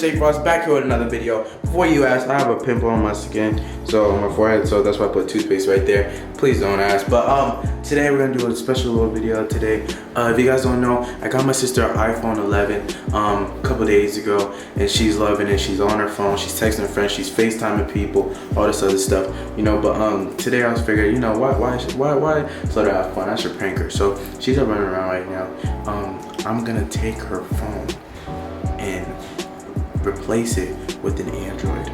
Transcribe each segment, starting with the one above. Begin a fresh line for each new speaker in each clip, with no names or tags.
Deshae Frost back here with another video. Before you ask, I have a pimple on my skin, so on my forehead, so that's why I put toothpaste right there. Please don't ask. But today we're gonna do a special little video today. If you guys don't know, I got my sister an iPhone 11 a couple days ago, and she's loving it. She's on her phone, she's texting her friends, she's FaceTiming people, all this other stuff, you know. But today I was figuring, you know, why let her have fun? I should prank her. So she's running around right now. I'm gonna take her phone and replace it with an Android,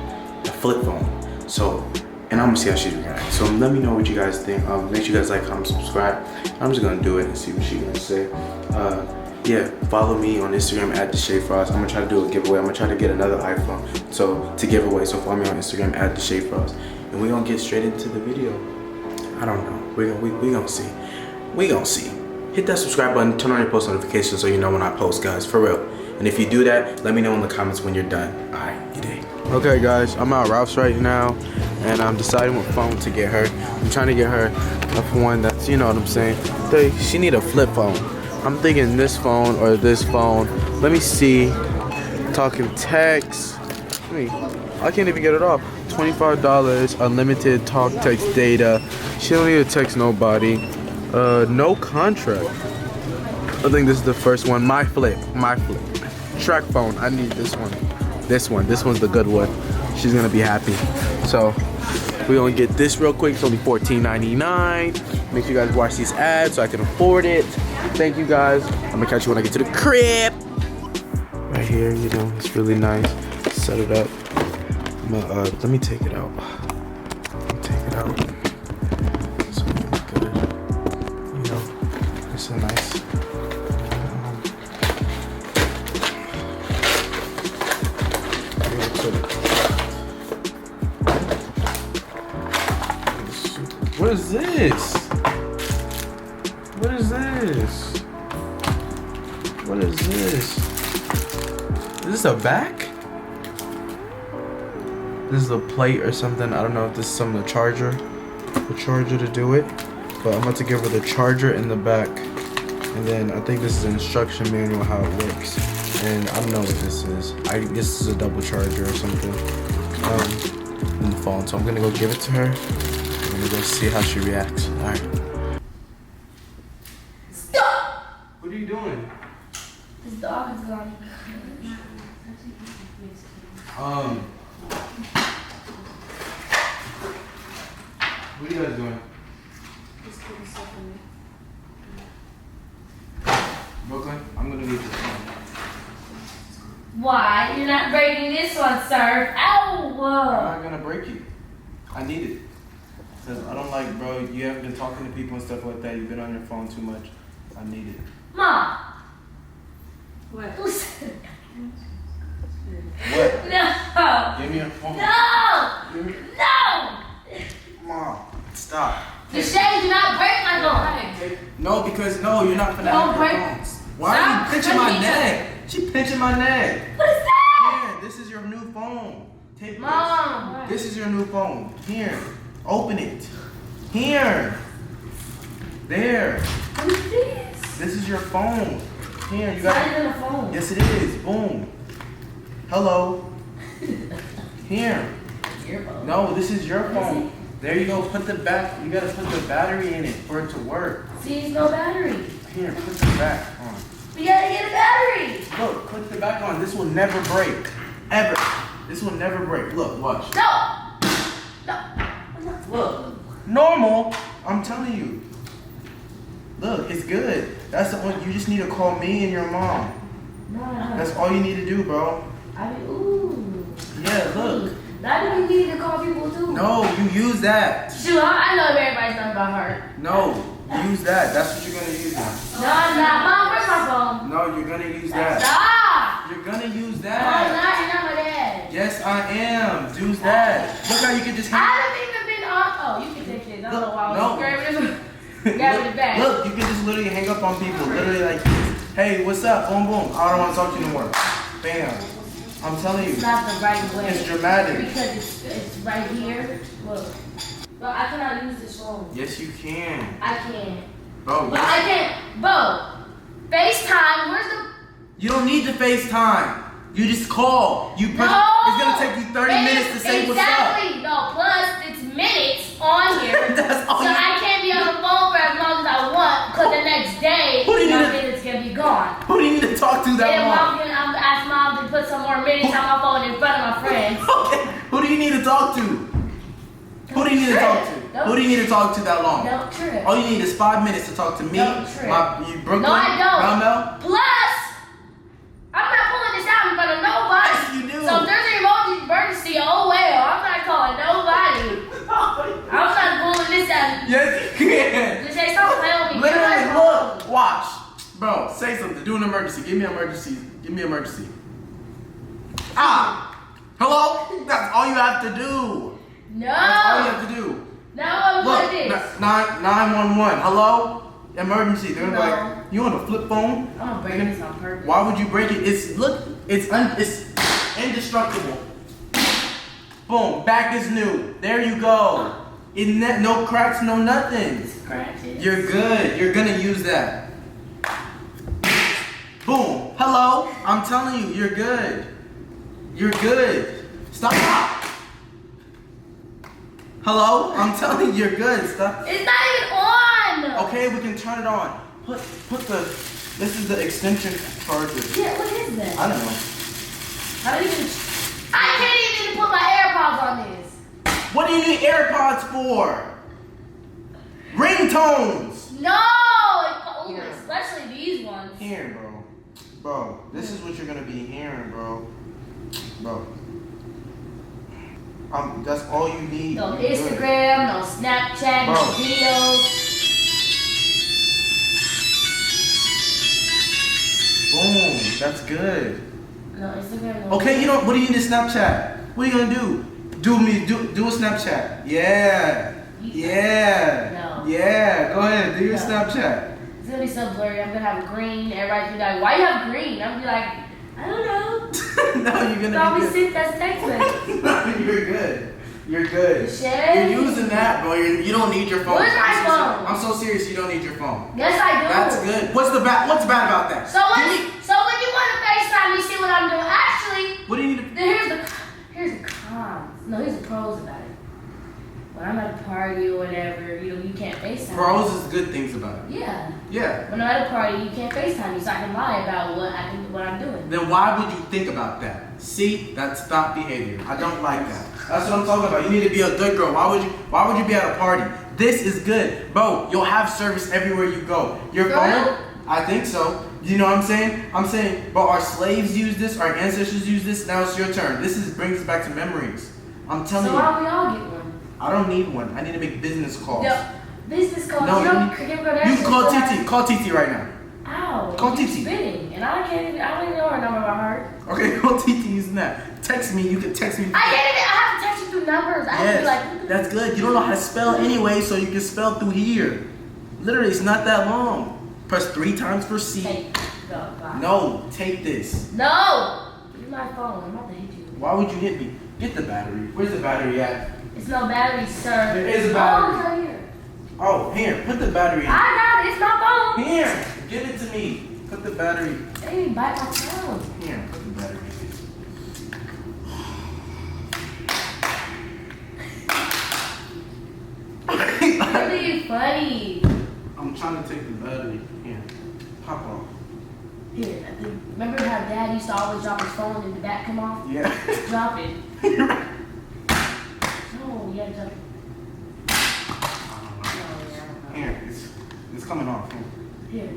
a flip phone. So, and I'm gonna see how she's reacting. So let me know what you guys think. Make sure you guys like, comment, subscribe. I'm just gonna do it and see what she's gonna say. Yeah, follow me on Instagram at Deshae Frost. I'm gonna try to do a giveaway. I'm gonna try to get another iPhone to give away. So follow me on Instagram at Deshae Frost. And we're gonna get straight into the video. I don't know. We gonna see. We gonna see. Hit that subscribe button, turn on your post notifications so you know when I post, guys, for real. And if you do that, let me know in the comments when you're done. Alright, good day. Okay guys, I'm at Ralph's right now, and I'm deciding what phone to get her. I'm trying to get her a one that's, you know what I'm saying, she need a flip phone. I'm thinking this phone or this phone. Let me see. Talking text. I can't even get it off. $25, unlimited talk, text, data. She don't need to text nobody. No contract. I think this is the first one. My flip. Track phone. I need this one. This one's the good one. She's gonna be happy. So we're gonna get this real quick. It's only $14.99. Make sure you guys watch these ads so I can afford it. Thank you guys. I'm gonna catch you when I get to the crib. Right here, you know, it's really nice. Set it up. Let me take it out. So good. You know, it's a nice. What is this? What is this? What is this? Is this a back? This is a plate or something. I don't know if this is some of the charger to do it. But I'm about to give her the charger in the back. And then I think this is an instruction manual how it works. And I don't know what this is. This is a double charger or something. In the phone. So I'm gonna go give it to her. I'm gonna go see how she reacts. Alright.
Stop!
What are you doing?
This dog is gone.
What are you guys doing?
Just putting stuff in me.
Brooklyn, I'm gonna need this phone.
Why? You're not breaking this one, sir. Ow!
I'm not gonna break it. I need it. Because I don't like, bro, you haven't been talking to people and stuff like that. You've been on your phone too much. I need it.
Mom!
What?
Listen.
What?
No!
Give me your phone.
No!
Give me.
No!
Mom, stop.
Deshae, do not break my phone.
No, because no, you're not gonna
Don't
have
break.
your phones. Why are you pinching my neck? She pinching my neck.
What is that?
Here, this is your new phone. Take
Mom.
this. This is your new phone. Here, open it. Here. There.
What is this?
This is your phone. Here, you
It's
got
not even a phone.
Yes, it is. Boom. Hello. Here.
Your phone.
No, this is your phone. There you go. Put the back. You gotta put the battery in it for it to work.
See, there's no battery.
Here, put the back on.
We gotta get a battery.
Look, put the back on. This will never break. Ever. This will never break. Look, watch.
No. No. Look.
Normal. I'm telling you. Look, it's good. That's the one. You just need to call me and your mom.
No.
That's all you need to do, bro.
I mean, ooh.
Yeah, look.
That means we need to call people too.
No, you use that.
Shoot, I know everybody's done by heart.
No, use that. That's what you're gonna use now.
No, I'm not. Mom, where's my phone?
No, you're gonna use that.
Stop!
You're gonna use
No, I'm
that.
not. You're not my dad.
Yes, I am. Use that. Look how you can just
I haven't even been on. Oh, you can take it. I don't know why I was
No.
grabbing it. Grabbing it back.
Look, you can just literally hang up on people. Literally like, hey, what's up? Boom, boom. I don't want to talk to you no more. Bam. I'm telling you.
It's not the right way.
It's dramatic.
Because it's right here. Look. But I cannot use this phone.
Yes, you can.
I can.
Bro,
But I can't. Bro, FaceTime. Where's the...
you don't need to FaceTime. You just call. You press.
No.
It's gonna take you 30 minutes to say what's up.
Exactly. No, plus it's minutes on here.
That's all
So
you-
I can't be on the phone for as long as I want, because the next day,
Who do you
my
need to-
minutes can be gone.
Who do you need to talk to that
Then
long?
I'm gonna ask mom to put some more minutes on my phone in front of my friends.
Okay. Who do you need to talk to? Who do you need to talk to? Who do you need to talk to that long?
Don't trip.
All you need is 5 minutes to talk to me,
Don't trip.
Brooklyn,
No, I don't.
Mel.
Plus, I'm not pulling this out in front of nobody.
Yes, you do.
So if there's an emergency, oh well, I'm not calling nobody. I'm not pulling this out.
Yes, you can.
Just say something else.
Literally, look, watch. Bro, say something. Do an emergency. Give me an emergency. Give me an emergency. Ah! Hello? That's all you have to do. That's all you
No.
have to do.
Now I'm
Look,
doing this.
911. Hello? Emergency. They're
No.
like, you on a flip phone?
I'm gonna break this on purpose.
Why would you break it? It's indestructible. Boom. Back is new. There you go. No cracks, no nothing.
Scratches.
You're good. You're gonna use that. Boom. Hello. I'm telling you, you're good. You're good. Stop. Hello. I'm telling you, you're good. Stop.
It's not even on.
Okay, we can turn it on. Put the. This is the extension charger.
Yeah, what is that?
I don't know.
I can't even put my AirPods on this.
What do you need AirPods for? Ringtones.
No,
Here.
especially these ones.
Here, bro. Bro, this is what you're gonna be hearing, bro. Bro. That's all you need.
No
You're good.
Instagram, no Snapchat, no
Bro.
videos.
Boom. That's good.
No Instagram, no
Okay, what do you need to Snapchat? What are you gonna do? Do a Snapchat. Yeah. Yeah.
No.
Yeah. Go ahead. Do your
No.
Snapchat.
It's gonna be so blurry. I'm gonna have green. Everybody's gonna be like, why you have green? I'm gonna be like, I don't know.
No, you're gonna
Probably
be good.
sent that text message.
No, you're good. You're good.
Deshae?
You're using that, bro. You don't need your phone.
Where's my
I'm so
phone?
serious. I'm so serious. You don't need your phone.
Yes, I do.
That's good. What's bad about that?
So when you want to FaceTime me, see what I'm doing. Actually,
What do you need to?
here's the cons. No, here's the pros about it. When I'm at a party or whatever, you can't FaceTime.
Pros is good things about it.
Yeah.
Yeah.
When I'm at a party, you can't FaceTime me, so I can lie about what I'm doing.
Then why would you think about that? See, that's thought behavior. I don't like that. That's what I'm talking about. You need to be a good girl. Why would you be at a party? This is good. Bro, you'll have service everywhere you go. Your
For
phone?
real?
I think so. You know what I'm saying? I'm saying, bro, our slaves use this, our ancestors use this, now it's your turn. Brings us back to memories. I'm telling
So
you.
why don't we all get one?
I don't need one. I need to make business calls.
No, business calls.
No,
you
you
know,
need-
Kim
You
Kardashian
can call
still has-
TT. Call TT right now.
Ow.
Call
you
TT.
spitting, and I don't even know her number by heart.
Okay, call TT using that. Text me. You can text me.
I have to text you through numbers. I have to be like,
Yes, that's good. You don't know how to spell anyway, so you can spell through here. Literally, it's not that long. Press 3 times for C.
hey, go, bye.
No, take this.
No! Use my phone. I'm about to hit you.
Why would you hit me? Get the battery. Where's the battery at?
It's no battery, sir.
There is a battery.
Oh, it's right here.
Oh, here. Put the battery in.
I got it. It's my phone.
Here. Give it to me. Put the battery.
They didn't bite my phone.
Here. Put the battery
You're being funny.
I'm trying to take the battery. Here. Pop off.
Here, remember how Dad used to always drop his phone and the back come off?
Yeah.
Drop it. No, you gotta drop it. No, yeah, I don't know.
Here. It's coming off. Here.
Here,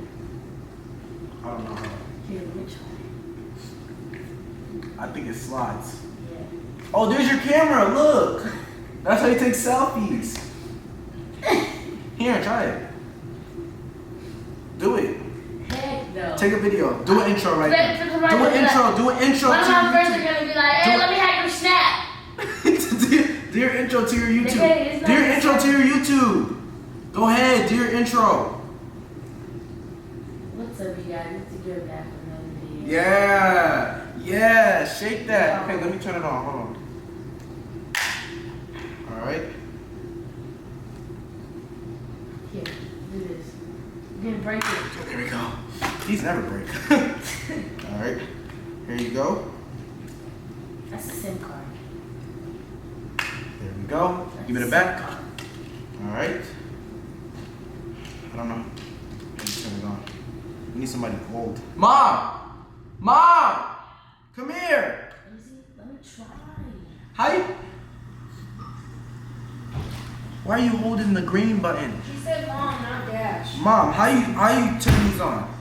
I don't know how.
here, let me try.
I think it slides.
Yeah.
Oh, there's your camera. Look. That's how you take selfies. Here, try it. Do it.
Heck no.
Take a video. Do an intro right now.
Do
Do an intro. Do an intro
One of my friends are
to
gonna be like, hey, let me hack your snap.
your YouTube. Do your intro to your YouTube.
Okay, it's
Do your
not-
intro to your YouTube. Go ahead. Do your intro.
What's up, you guys? It's a good back for another video.
Yeah. Yeah. Shake that. Okay, let me turn it on. Hold on. All right.
Here, do this. You're gonna break it.
There we go. These never break. All right. Here you go.
That's a SIM card.
There we go. Give it a back. All right. I don't know. Let's turn it on. We need somebody old. Mom! Mom! Come here!
Let me try.
How you? Why are you holding the green button?
She said mom, not dash.
Mom, how you turn these on?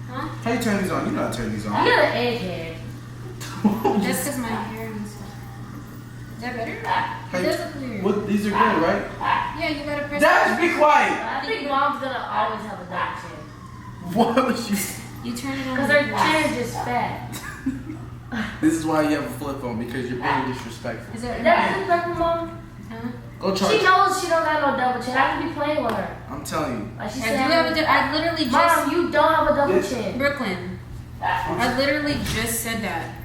Huh?
How you turn these on? You know how to turn these on.
You got an egghead.
Just because my hair is. Is that better?
It does look weird.
What? These are good, right?
Yeah, you gotta press.
Dash, be quiet!
I think mom's gonna always have a double chin.
What was you?
You turn it on.
Because her chin is just fat.
This is why you have a flip phone, because you're being disrespectful.
Is that
That's disrespectful, mom.
Huh?
Go charge.
She knows she don't got no double chin. I can be playing with her.
I'm telling you.
Like she
I
said,
do have a. I literally just.
Mom, you don't have a double
Yes.
chin.
Brooklyn. I literally just said that.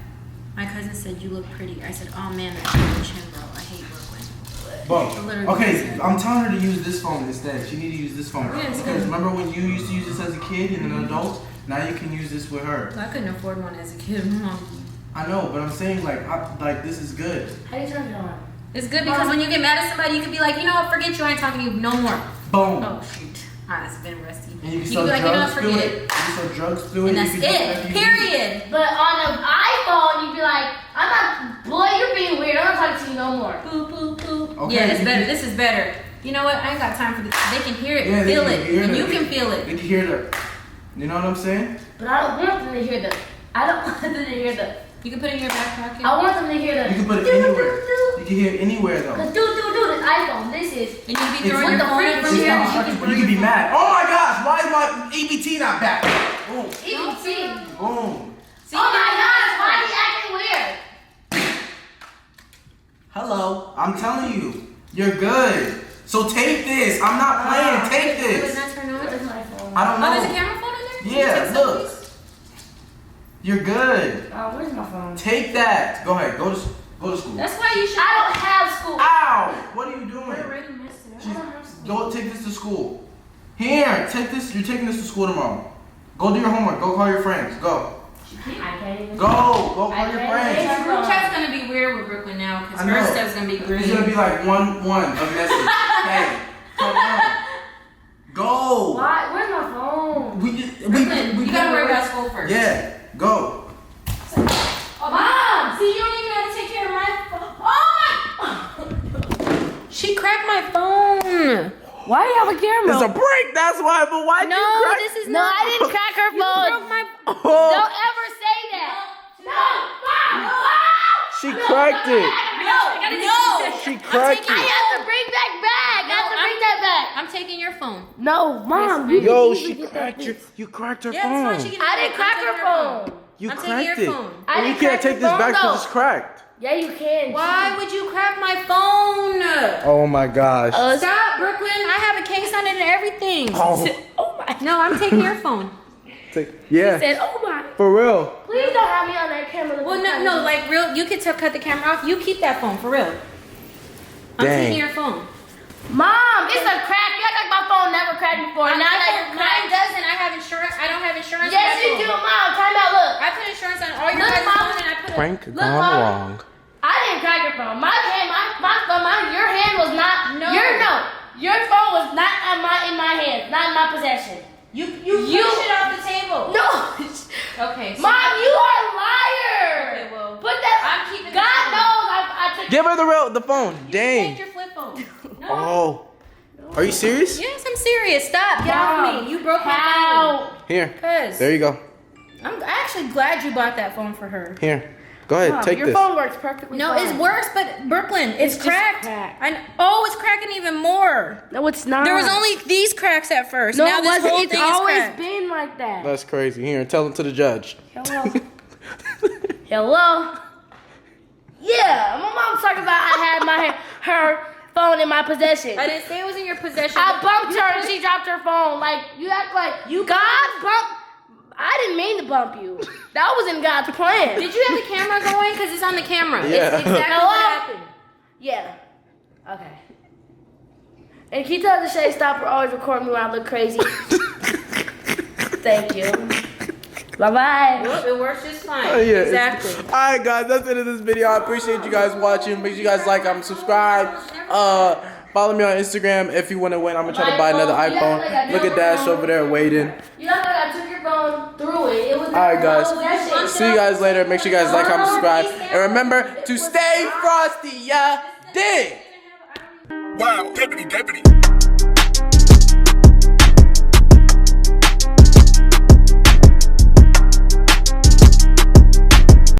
My cousin said you look pretty. I said, oh man, that's your chin, bro. I hate Brooklyn.
But, okay, I'm telling her to use this phone instead. She need to use this phone.
Yeah, it's
Because
good.
remember when you used to use this as a kid and an adult? Now you can use this with her.
I couldn't afford one as a kid, Mom.
I know, but I'm saying like this is good.
How do you turn it on?
It's good because when you get mad at somebody, you can be like, you know what, forget you, I ain't talking to you no more.
Boom.
Oh shoot. Ah, it's been rusty.
And you can
be
sell
like, you know what,
drugs through
forget
it.
it.
You can sell drugs through it.
And
You
that's
can do
it.
whatever you
Period.
But on an iPhone, you'd be like, I'm not, boy, you're being weird. I'm not talking to you no more. Poo, poo, poo.
need. Okay,
Yeah, it's
you
better.
can-
This is better. You know what? I ain't got time for this. They can hear it,
Yeah, they
feel
can
it,
hear
and
it.
you can feel
They
it.
can hear the. You know what I'm saying?
But I don't want them to hear the, I don't want them to hear the,
You can put it in your back pocket.
I want them to hear the,
You can put it
do,
anywhere.
do,
You can hear it anywhere though.
Cause do, this iPhone, this is,
And you be
It's
throwing
with
your
the
phone up from
frequency.
here.
But you can be mad. Oh my gosh, why is my EBT not back? Boom.
EBT.
Boom.
See,
Oh my gosh, why are you acting weird?
Hello. I'm telling you, you're good. So take this. I'm not playing. Take
It was
this.
not turned on.
What is my phone?
I don't
Oh, there's a
know.
camera phone in there? Can you
Yeah,
take
look.
selfies?
You're good.
Where's my phone?
Take that. Go ahead. Go to school.
That's why you should.
I don't have school.
Ow! What are you
We're
doing?
already messed it up.
I don't have school.
Go take this to school. Here, take this. You're taking this to school tomorrow. Go do your homework. Go call your friends. Go.
I can't even.
Go. Go call
I
your
can't
friends.
even.
Group chat's gonna be weird with Brooklyn now because
I
her
know.
stuff's gonna be green.
It's gonna be like one a message. Hey, come on. Go.
Why? Where's my phone?
Brooklyn, you gotta worry about school first.
Yeah. Go.
Oh, Mom! See, you don't even have to take care of my phone. Oh my! She cracked my phone.
Why do you have a camera?
It's a break. That's why. But why?
No, this is
No,
not.
I didn't crack her
You
phone.
broke my.
Don't ever say that. No, Mom.
She cracked it.
No, no.
She cracked
I
it.
have to bring that back. I have to bring that back.
I'm taking your phone.
No, Mom.
Yes,
Yo,
you
she
get that
cracked
fixed.
your. You cracked her
Yeah, that's fine.
phone.
She can
I
have
didn't
it.
crack
I'm
her
taking your
phone.
You
I'm taking
cracked
your
it.
phone.
I
Well, you
didn't
can't
crack
take
the
this
phone,
back because
though.
it's cracked.
Yeah, you can.
Why would you crack my phone?
Oh my gosh.
Stop, Brooklyn. I have a case on it and everything.
Oh my.
No, I'm taking your phone.
Yeah.
Said, oh my.
For real.
Please don't have me on that camera.
Well, no, like real. You could cut the camera off. You keep that phone for real. I'm
Dang.
taking your phone.
Mom, it's a crack. You act like my phone never cracked before. Now that you're
Mine
cracked.
doesn't. I have insurance. I don't have insurance.
Yes,
on my
you
phone.
do, Mom. Time out. Look.
I put insurance on all your
Look,
guys'
Mom.
phone and I put
Prank
Look,
gone
Mom.
wrong.
I didn't crack your phone. My hand, your hand was not.
No.
Your phone was not in my hand, not in my possession.
You push it off the table.
No.
Okay. So
Mom, you are a liar.
Okay, well,
Put that.
I'm keeping the
God
phone.
knows I took.
Give her the phone.
You
Dang.
take your flip phone. No.
Oh. Are you serious?
Yes, I'm serious. Stop. Get off
Mom,
me. You broke my
How?
Here.
phone. Cause
There you go.
I'm actually glad you bought that phone for her.
Here. Go ahead.
Mom,
Take
your
this.
phone works perfectly.
No,
fine.
it's worse, but Brooklyn, it's
just
cracked.
cracked.
It's cracking even more.
No, it's not.
There was only these cracks at first.
No,
now
it
this
wasn't.
whole
It's
thing is
always
cracked.
been like that.
That's crazy. Here, tell them to the judge.
Hello. Hello. Yeah, my mom's talking about I had her phone in my possession.
I didn't say it was in your possession.
I bumped her and she dropped her phone. Like you act like God bumped. I didn't mean to bump you. That was in God's plan.
Did you have the camera going? Because it's on the camera.
Yeah.
It's exactly
Hello?
what happened.
Yeah. Okay. And can you tell Deshae stop always recording me when I look crazy? Thank you. Bye-bye.
Nope, it works just fine.
Yeah,
Exactly.
Alright guys, that's the end of this video. I appreciate you guys watching. Make sure you guys like, comment, subscribe. Follow me on Instagram if you want to win. I'm gonna try to buy another iPhone. Look at Dash over there waiting.
You know like I took your phone through it. It was
Alright guys, see you guys later. Make sure you guys like, comment, subscribe. And remember to stay frosty, yeah? Dig!
Wow, deputy.